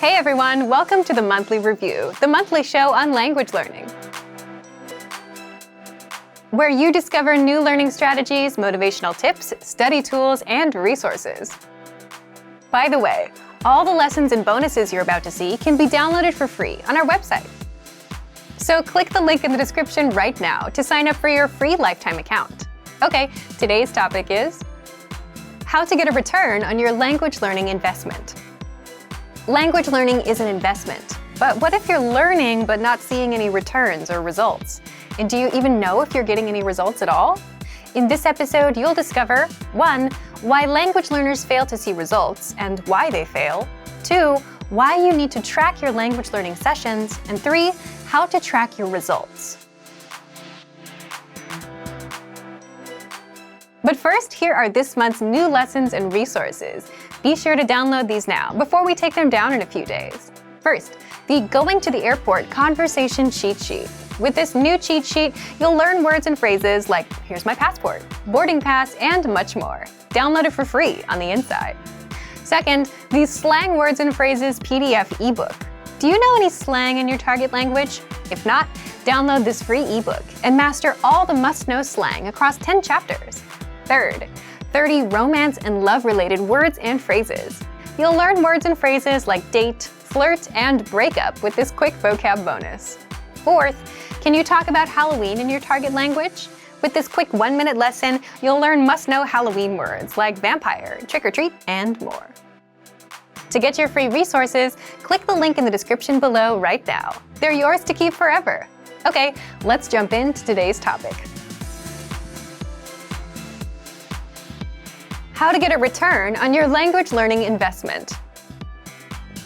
Hey everyone, welcome to the Monthly Review, the monthly show on language learning, where you discover new learning strategies, motivational tips, study tools, and resources. By the way, all the lessons and bonuses you're about to see can be downloaded for free on our website. So click the link in the description right now to sign up for your free lifetime account. Okay, today's topic is how to get a return on your language learning investment. Language learning is an investment, but what if you're learning but not seeing any returns or results? And do you even know if you're getting any results at all? In this episode, you'll discover 1. Why language learners fail to see results and why they fail. 2. Why you need to track your language learning sessions. And 3. How to track your results. But first, here are this month's new lessons and resources. Be sure to download these now before we take them down in a few days. First, the Going to the Airport Conversation Cheat Sheet. With this new cheat sheet, you'll learn words and phrases like "here's my passport," "boarding pass," and much more. Download it for free on the inside. Second, the Slang Words and Phrases PDF ebook. Do you know any slang in your target language? If not, download this free ebook and master all the must-know slang across 10 chapters. Third, 30 romance and love-related words and phrases. You'll learn words and phrases like date, flirt, and breakup with this quick vocab bonus. Fourth, can you talk about Halloween in your target language? With this quick 1-minute lesson, you'll learn must-know Halloween words like vampire, trick-or-treat, and more. To get your free resources, click the link in the description below right now. They're yours to keep forever. Okay, let's jump into today's topic. How to get a return on your language learning investment.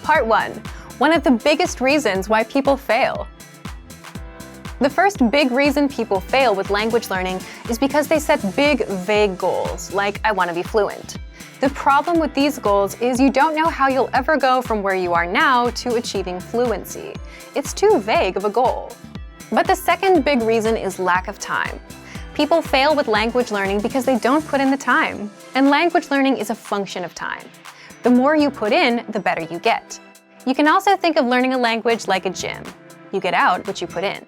Part 1. One of the biggest reasons why people fail. The first big reason people fail with language learning is because they set big, vague goals, like "I want to be fluent." The problem with these goals is you don't know how you'll ever go from where you are now to achieving fluency. It's too vague of a goal. But the second big reason is lack of time. People fail with language learning because they don't put in the time. And language learning is a function of time. The more you put in, the better you get. You can also think of learning a language like a gym. You get out what you put in.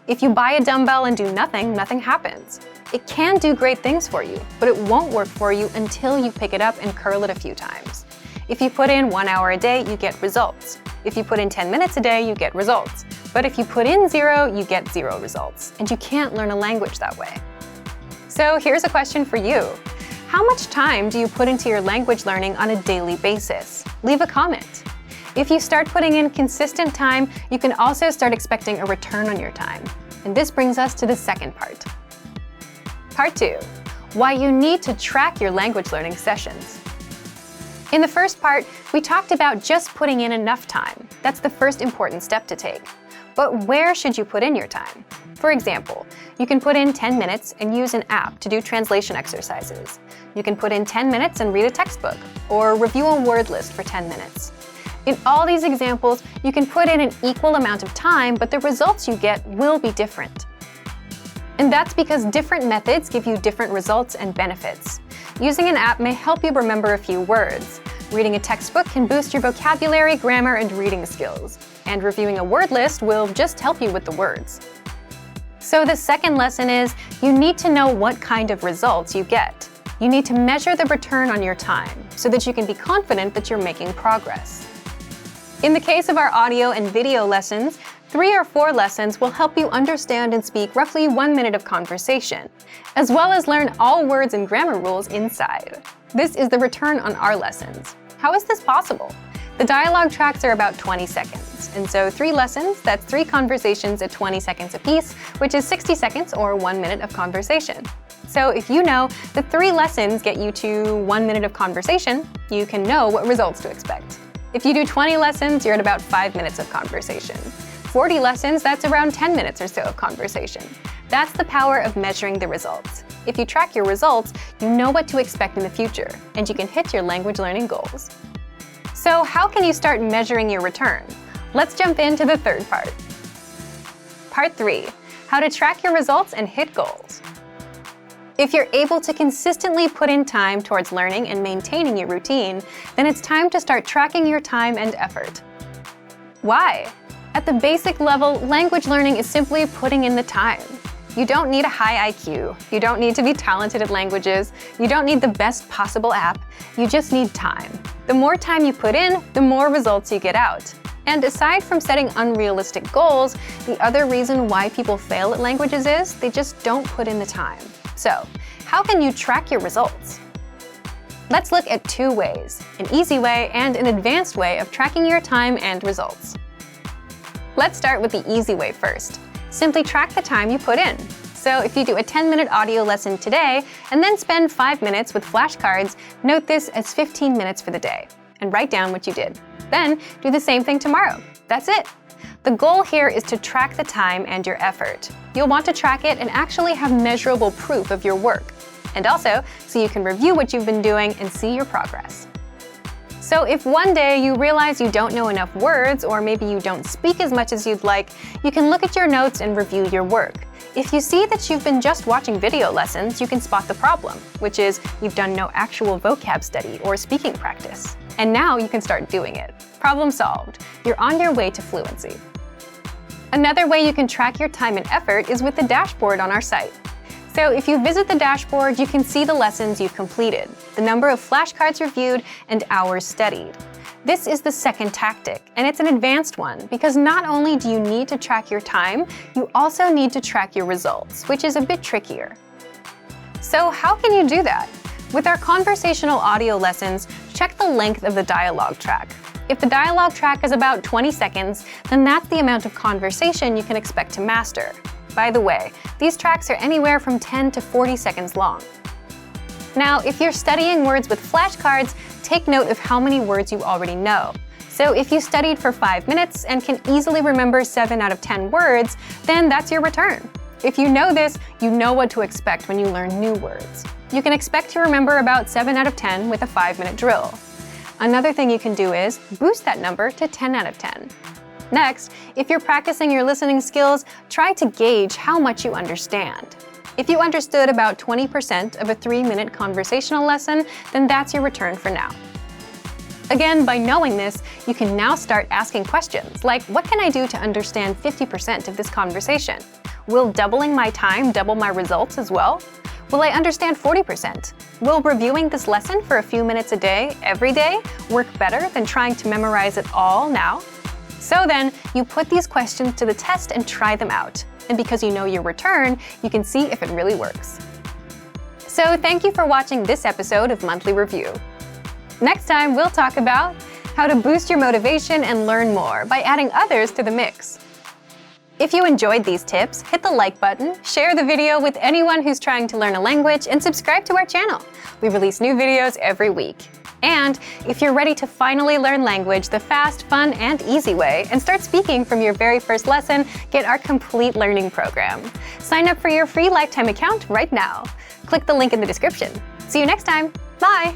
If you buy a dumbbell and do nothing, nothing happens. It can do great things for you, but it won't work for you until you pick it up and curl it a few times. If you put in 1 hour a day, you get results. If you put in 10 minutes a day, you get results. But if you put in 0, you get 0 results, and you can't learn a language that way. So here's a question for you. How much time do you put into your language learning on a daily basis? Leave a comment. If you start putting in consistent time, you can also start expecting a return on your time. And this brings us to the second part. Part 2. Why you need to track your language learning sessions. In the first part, we talked about just putting in enough time. That's the first important step to take. But where should you put in your time? For example, you can put in 10 minutes and use an app to do translation exercises. You can put in 10 minutes and read a textbook, or review a word list for 10 minutes. In all these examples, you can put in an equal amount of time, but the results you get will be different. And that's because different methods give you different results and benefits. Using an app may help you remember a few words. Reading a textbook can boost your vocabulary, grammar, and reading skills. And reviewing a word list will just help you with the words. So the second lesson is you need to know what kind of results you get. You need to measure the return on your time so that you can be confident that you're making progress. In the case of our audio and video lessons, 3 or 4 lessons will help you understand and speak roughly 1 minute of conversation, as well as learn all words and grammar rules inside. This is the return on our lessons. How is this possible? The dialogue tracks are about 20 seconds, and so 3 lessons, that's 3 conversations at 20 seconds apiece, which is 60 seconds or 1 minute of conversation. So if you know the 3 lessons get you to 1 minute of conversation, you can know what results to expect. If you do 20 lessons, you're at about 5 minutes of conversation. 40 lessons, that's around 10 minutes or so of conversation. That's the power of measuring the results. If you track your results, you know what to expect in the future, and you can hit your language learning goals. So how can you start measuring your return? Let's jump into the third part. Part 3. How to track your results and hit goals. If you're able to consistently put in time towards learning and maintaining your routine, then it's time to start tracking your time and effort. Why? At the basic level, language learning is simply putting in the time. You don't need a high IQ. You don't need to be talented at languages. You don't need the best possible app. You just need time. The more time you put in, the more results you get out. And aside from setting unrealistic goals, the other reason why people fail at languages is they just don't put in the time. So, how can you track your results? Let's look at two ways, an easy way and an advanced way of tracking your time and results. Let's start with the easy way first. Simply track the time you put in. So if you do a 10-minute audio lesson today and then spend 5 minutes with flashcards, note this as 15 minutes for the day and write down what you did. Then do the same thing tomorrow. That's it. The goal here is to track the time and your effort. You'll want to track it and actually have measurable proof of your work. And also, so you can review what you've been doing and see your progress. So if one day you realize you don't know enough words, or maybe you don't speak as much as you'd like, you can look at your notes and review your work. If you see that you've been just watching video lessons, you can spot the problem, which is you've done no actual vocab study or speaking practice. And now you can start doing it. Problem solved. You're on your way to fluency. Another way you can track your time and effort is with the dashboard on our site. So if you visit the dashboard, you can see the lessons you've completed, the number of flashcards reviewed, and hours studied. This is the second tactic, and it's an advanced one because not only do you need to track your time, you also need to track your results, which is a bit trickier. So how can you do that? With our conversational audio lessons, check the length of the dialogue track. If the dialogue track is about 20 seconds, then that's the amount of conversation you can expect to master. By the way, these tracks are anywhere from 10 to 40 seconds long. Now, if you're studying words with flashcards, take note of how many words you already know. So if you studied for 5 minutes and can easily remember 7 out of 10 words, then that's your return. If you know this, you know what to expect when you learn new words. You can expect to remember about 7 out of 10 with a 5-minute drill. Another thing you can do is boost that number to 10 out of 10. Next, if you're practicing your listening skills, try to gauge how much you understand. If you understood about 20% of a 3-minute conversational lesson, then that's your return for now. Again, by knowing this, you can now start asking questions like, what can I do to understand 50% of this conversation? Will doubling my time double my results as well? Will I understand 40%? Will reviewing this lesson for a few minutes a day, every day, work better than trying to memorize it all now? So then, you put these questions to the test and try them out. And because you know your return, you can see if it really works. So thank you for watching this episode of Monthly Review. Next time, we'll talk about how to boost your motivation and learn more by adding others to the mix. If you enjoyed these tips, hit the like button, share the video with anyone who's trying to learn a language, and subscribe to our channel. We release new videos every week. And if you're ready to finally learn language the fast, fun, and easy way and start speaking from your very first lesson, get our complete learning program. Sign up for your free lifetime account right now. Click the link in the description. See you next time. Bye!